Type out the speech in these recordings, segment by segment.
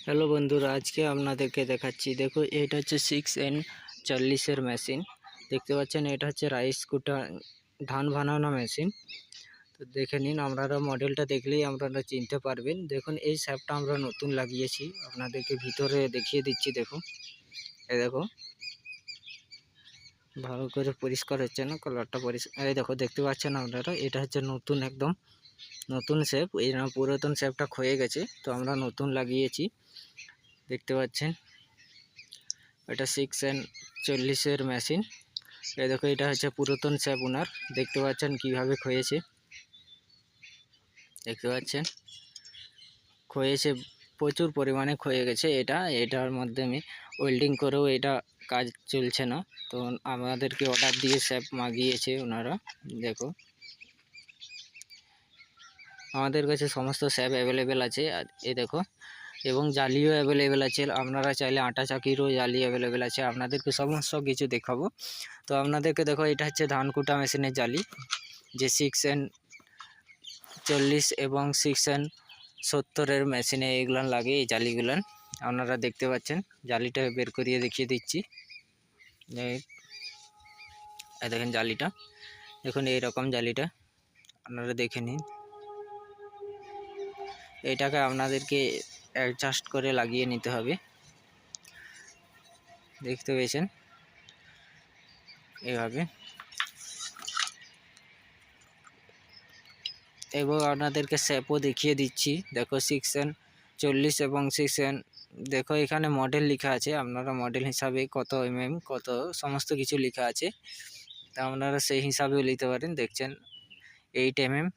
Hello বন্ধুরা, আজকে আপনাদেরকে দেখাচ্ছি। দেখো, এটা হচ্ছে 6N40 মেশিন। দেখতে পাচ্ছেন, এটা হচ্ছে রাইস কুটার, ধান বানানো মেশিন। তো দেখে নিন, আপনারা মডেলটা দেখলেই আপনারা চিনতে পারবেন। দেখুন, এই শ্যাপটা আমরা নতুন লাগিয়েছি, আপনাদেরকে ভিতরে দেখিয়ে দিচ্ছি। দেখুন, এই দেখো, ভালো করে পরিষ্কার হচ্ছে না, কালারটা পরিষ্কার। এই দেখো, দেখতে পাচ্ছেন আপনারা, এটা হচ্ছে নতুন, একদম নতুন শ্যাপ। এই পুরাতন শ্যাপটা ক্ষয়ে গেছে, তো আমরা নতুন লাগিয়েছি। দেখতে পাচ্ছেন, এটা 6N40 মেশিন। এই দেখো, এটা হচ্ছে পুরাতন শ্যাপ ওনার। দেখতে পাচ্ছেন কিভাবে ক্ষয়েছে, দেখতে পাচ্ছেন ক্ষয়েছে, প্রচুর পরিমাণে ক্ষয়ে গেছে। এটার মাধ্যমে ওয়েল্ডিং করেও এটা কাজ চলছে না, তো আমাদেরকে অর্ডার দিয়ে শ্যাপ মাগিয়েছে ওনারা। দেখো, আমাদের কাছে সমস্ত শ্যাপ অ্যাভেলেবেল আছে। এই দেখো, এবং জালিও অ্যাভেলেবেল আছে। আপনারা চাইলে আটা চাকিরও জালি অ্যাভেলেবেল আছে। আপনাদেরকে সমস্ত কিছু দেখাবো। তো আপনাদেরকে দেখো, এটা হচ্ছে ধান কুটা মেশিনের জালি, যে 6N40 এবং 6N70 মেশিনে এগুলান লাগে। এই জালিগুলান আপনারা দেখতে পাচ্ছেন। জালিটা বের করিয়ে দেখিয়ে দিচ্ছি। এই দেখেন জালিটা, দেখুন এইরকম জালিটা, আপনারা দেখে নিন। এটাকে আপনাদেরকে অ্যাডজাস্ট করে লাগিয়ে নিতে হবে। দেখতে পেয়েছেন এইভাবে। এবং আপনাদেরকে শ্যাপও দেখিয়ে দিচ্ছি। দেখো, 6N40 এবং 6N, দেখো এখানে মডেল লেখা আছে। আপনারা মডেল হিসাবে কত কত সমস্ত কিছু লেখা আছে, তা আপনারা সেই হিসাবেও নিতে পারেন। দেখছেন 8mm,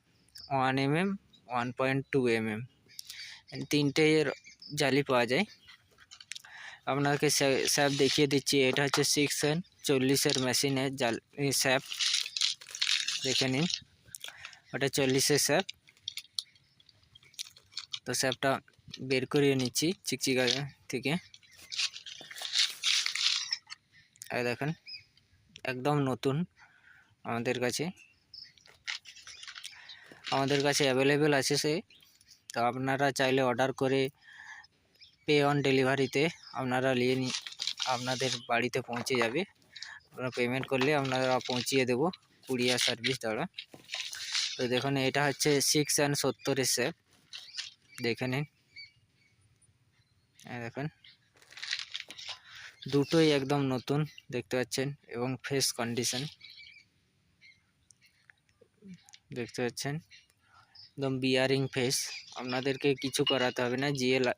1mm, 1.2mm, তিনটে জালি পাওয়া যায়। আপনাকে শ্যাপ দেখিয়ে দিচ্ছি। এটা হচ্ছে 6N40 মেশিনের শ্যাপ, দেখে নিন। ওটা 40 শ্যাপ। তো শ্যাপটা বের করিয়ে নিচ্ছি চিকচিকা থেকে। এই দেখেন, একদম নতুন আমাদের কাছে অ্যাভেলেবেল আছে সে। তো আপনারা চাইলে অর্ডার করে পে অন ডেলিভারিতে আপনারা নিয়ে আপনাদের বাড়িতে পৌঁছে যাবে। আপনারা পেমেন্ট করলে আপনারা পৌঁছিয়ে দেবো কুরিয়ার সার্ভিস দ্বারা। তো দেখুন, এটা হচ্ছে 6N70 শ্যাপ, দেখে নিন। দেখুন, দুটোই একদম নতুন দেখতে পাচ্ছেন, এবং ফ্রেশ কন্ডিশন দেখতে পাচ্ছেন, একদম বিয়ারিং ফেস। আপনাদেরকে কিছু করাতে হবে না,